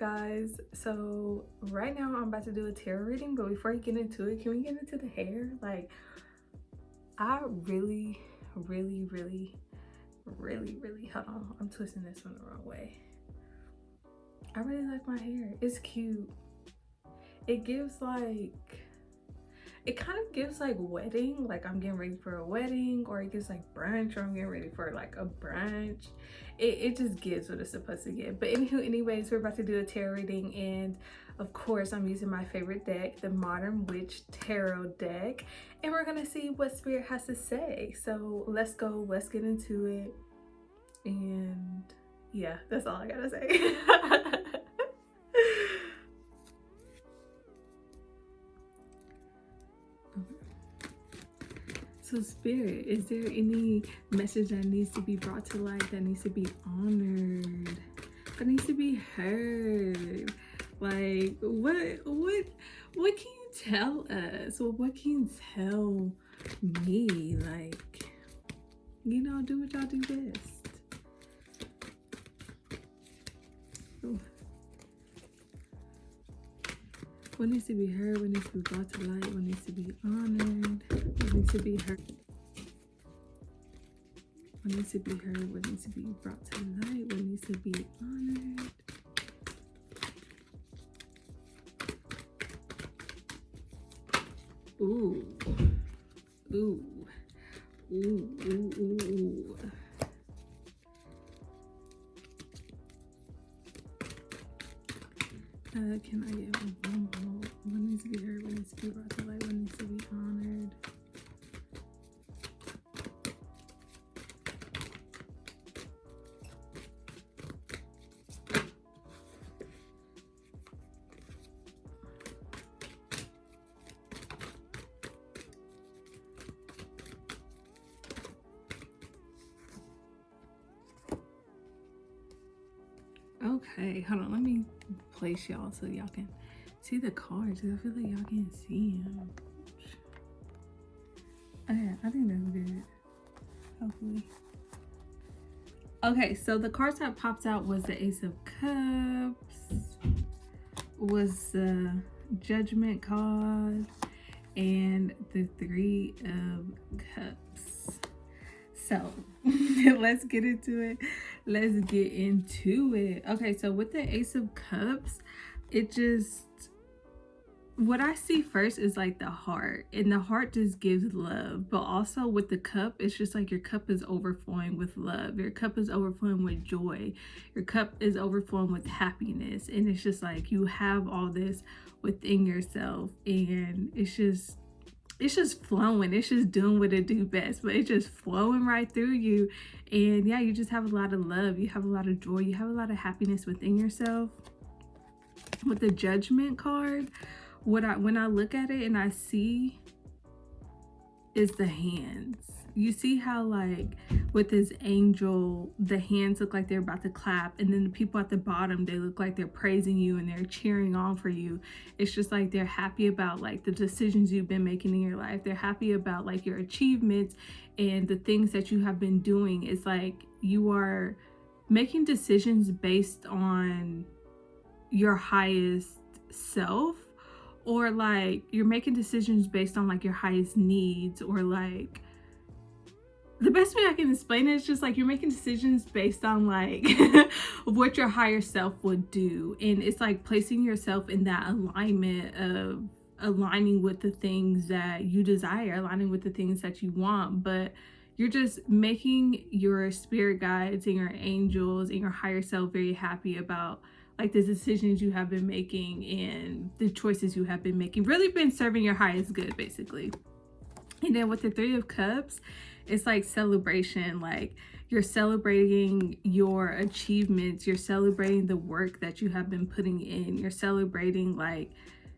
guys, so right now I'm about to do a tarot reading, but before I get into it, can we get into the hair? Like, I really, hold on, I'm twisting this one the wrong way. I really like my hair. It's cute. It gives like, it kind of gives like wedding, like I'm getting ready for a wedding, or it gives like brunch, or I'm getting ready for like a brunch. It just gives what it's supposed to give. But anywho, anyways, we're about to do a tarot reading, and of course I'm using my favorite deck, the Modern Witch Tarot deck, and we're gonna see what Spirit has to say. So let's go, let's get into it. And yeah, that's all I gotta say. So Spirit, is there any message that needs to be brought to light, that needs to be honored, that needs to be heard? Like, what can you tell us? Well, what can you tell me? Like, you know, do what y'all do best. Ooh. What needs to be heard? What needs to be brought to light? What needs to be honored? What needs to be heard? What needs to be heard? What needs to be brought to light? What needs to be honored? Ooh. Ooh. Ooh, ooh, ooh, ooh. Can I get one more? What needs to be heard? What needs to be brought to light? What needs to be honored? Okay, hold on. Let me place y'all so y'all can see the cards, because I feel like y'all can't see them. Okay, I think that's good. Hopefully. Okay, so the cards that popped out was the Ace of Cups, was the Judgment card, and the Three of Cups. So let's get into it. Let's get into it. Okay, so with the Ace of Cups, it just, what I see first is like the heart, and the heart just gives love. But also with the cup, it's just like your cup is overflowing with love, your cup is overflowing with joy, your cup is overflowing with happiness, and it's just like you have all this within yourself, and it's just flowing. It's just doing what it do best, but it's just flowing right through you. And yeah, you just have a lot of love, you have a lot of joy, you have a lot of happiness within yourself. With the Judgment card, when I look at it and I see is the hands. You see how like with this angel, the hands look like they're about to clap, and then the people at the bottom, they look like they're praising you and they're cheering on for you. It's just like they're happy about like the decisions you've been making in your life. They're happy about like your achievements and the things that you have been doing. It's like you are making decisions based on your highest self, or like you're making decisions based on like your highest needs, or like the best way I can explain it is just like you're making decisions based on like what your higher self would do. And it's like placing yourself in that alignment of aligning with the things that you desire, aligning with the things that you want. But you're just making your spirit guides and your angels and your higher self very happy about like the decisions you have been making and the choices you have been making, really been serving your highest good basically. And then with the Three of Cups, it's like celebration. Like you're celebrating your achievements, you're celebrating the work that you have been putting in, you're celebrating like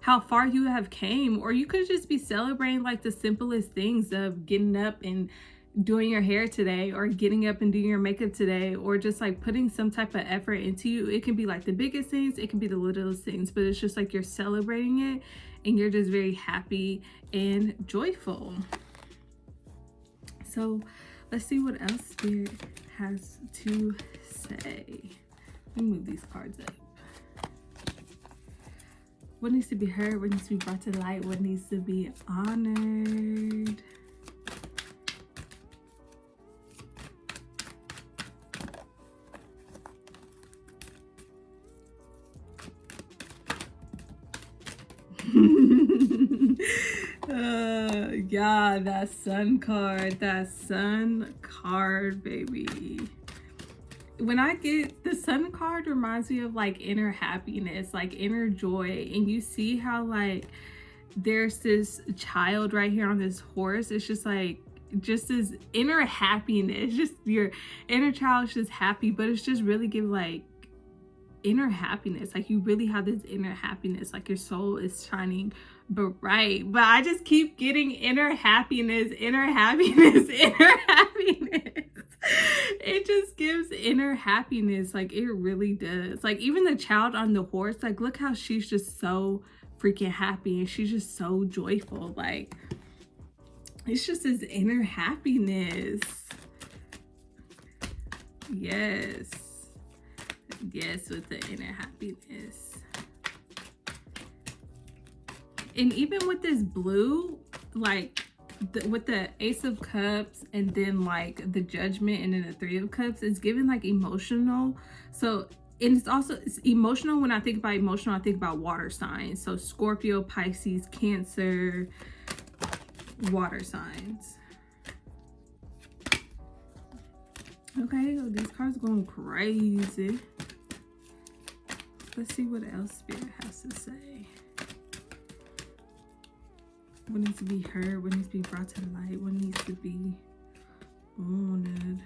how far you have came, or you could just be celebrating like the simplest things of getting up and doing your hair today, or getting up and doing your makeup today, or just like putting some type of effort into you. It can be like the biggest things, it can be the littlest things, but it's just like you're celebrating it and you're just very happy and joyful. So let's see what else Spirit has to say. Let me move these cards up. What needs to be heard? What needs to be brought to light? What needs to be honored? Yeah, that sun card, baby. When I get the sun card, reminds me of like inner happiness, like inner joy. And you see how like there's this child right here on this horse. It's just like just this inner happiness, just your inner child is just happy, but it's just really give like inner happiness. Like you really have this inner happiness, like your soul is shining bright. But I just keep getting inner happiness, inner happiness, inner happiness. It just gives inner happiness, like it really does. Like even the child on the horse, like look how she's just so freaking happy and she's just so joyful. Like it's just this inner happiness. Yes, with the inner happiness. And even with this blue, like with the Ace of Cups and then like the Judgment and then the Three of Cups, it's given like emotional. So, and it's emotional. When I think about emotional, I think about water signs. So Scorpio, Pisces, Cancer, water signs. Okay, well, these cards are going crazy. Let's see what else Spirit has to say. What needs to be heard? What needs to be brought to light? What needs to be honored?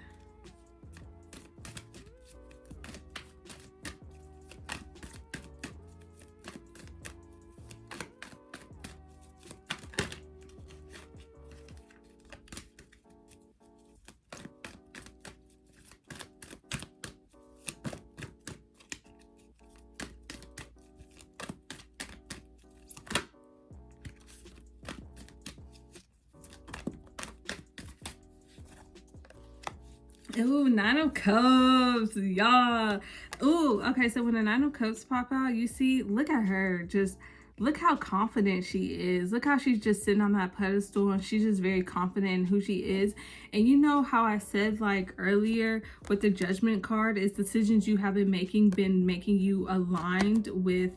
Ooh, Nine of Cups, y'all. Ooh, okay, so when the Nine of Cups pop out, you see, look at her. Just look how confident she is. Look how she's just sitting on that pedestal and she's just very confident in who she is. And you know how I said like earlier with the Judgment card, is decisions you have been making you aligned with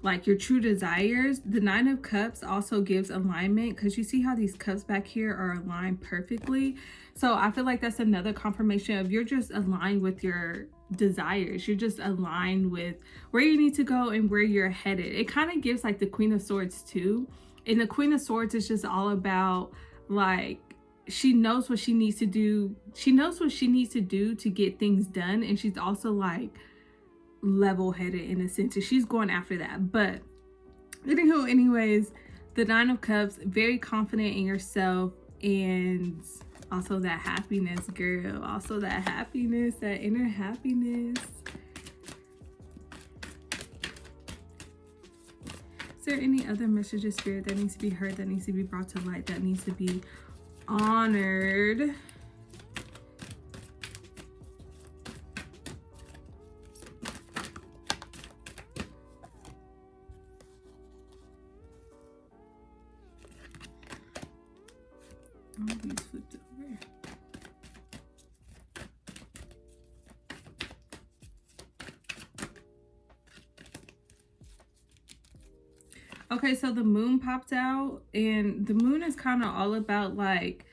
like your true desires. The Nine of Cups also gives alignment, because you see how these cups back here are aligned perfectly. So I feel like that's another confirmation of you're just aligned with your desires. You're just aligned with where you need to go and where you're headed. It kind of gives like the Queen of Swords too. And the Queen of Swords is just all about like, she knows what she needs to do. She knows what she needs to do to get things done. And she's also like level-headed in a sense. She's going after that. But anywho, anyways, the Nine of Cups, very confident in yourself, and also that happiness, girl. Also that happiness, that inner happiness. Is there any other messages, Spirit, that needs to be heard, that needs to be brought to light, that needs to be honored? Oh, these flipped over. Okay, so the moon popped out, and the moon is kind of all about like,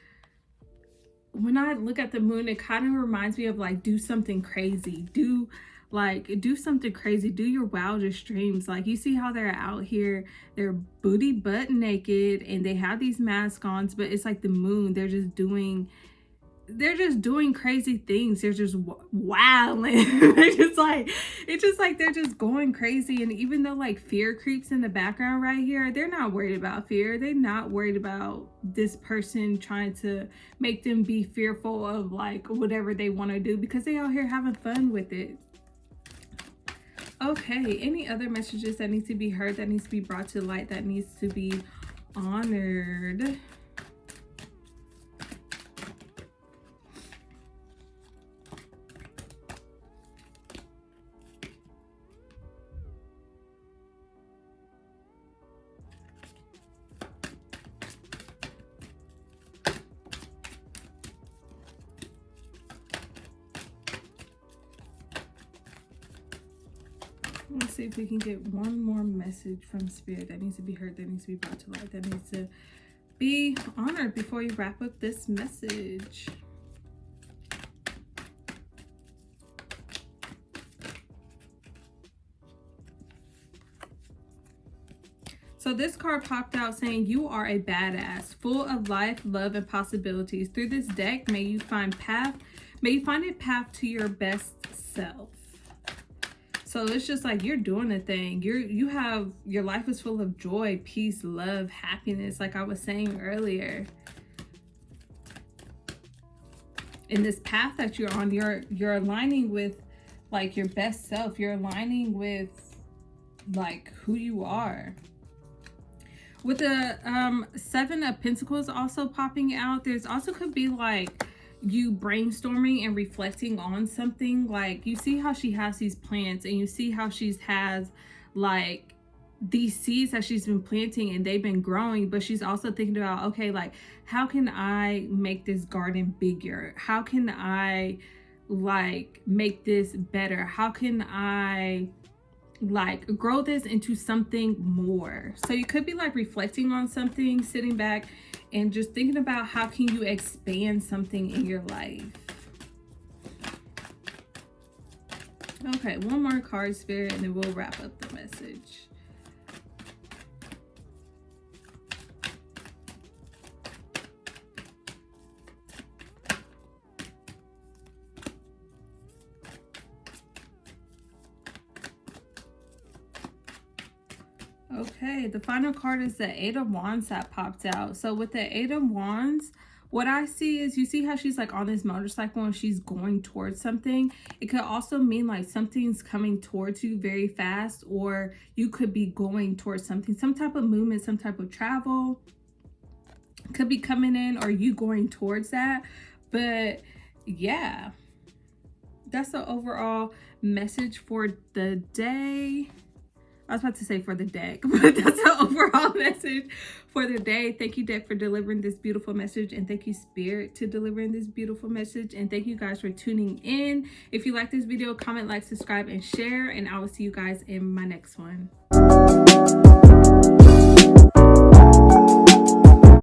when I look at the moon, it kind of reminds me of like, do something crazy, do something crazy, do your wildest dreams. Like you see how they're out here, they're booty butt naked and they have these masks on, but it's like the moon, they're just doing crazy things. They're just wilding. It's just like they're just going crazy. And even though like fear creeps in the background right here, they're not worried about fear. They're not worried about this person trying to make them be fearful of like whatever they want to do, because they out here having fun with it. Okay, any other messages that need to be heard, that needs to be brought to light, that needs to be honored? see if we can get one more message from Spirit that needs to be heard, that needs to be brought to light, that needs to be honored before you wrap up this message. So this card popped out saying you are a badass, full of life, love, and possibilities. Through this deck, may you find a path to your best self. So it's just like you're doing a thing. Your life is full of joy, peace, love, happiness, like I was saying earlier. In this path that you're on, you're aligning with like your best self. You're aligning with like who you are. With the 7 of Pentacles also popping out, there's also could be like you brainstorming and reflecting on something. Like you see how she has these plants, and you see how she has like these seeds that she's been planting and they've been growing, but she's also thinking about, okay, like how can I make this garden bigger? How can I like make this better? How can I like grow this into something more? So you could be like reflecting on something, sitting back and just thinking about how can you expand something in your life. Okay, one more card, Spirit, and then we'll wrap up the message. Okay, the final card is the 8 of Wands that popped out. So with the 8 of Wands, what I see is, you see how she's like on this motorcycle and she's going towards something. It could also mean like something's coming towards you very fast, or you could be going towards something, some type of movement, some type of travel could be coming in, or you going towards that. But yeah, that's the overall message for the day. I was about to say for the deck, but that's the overall message for the day. Thank you, deck, for delivering this beautiful message, and thank you, Spirit, to delivering this beautiful message. And thank you guys for tuning in. If you like this video, comment, like, subscribe, and share, and I will see you guys in my next one.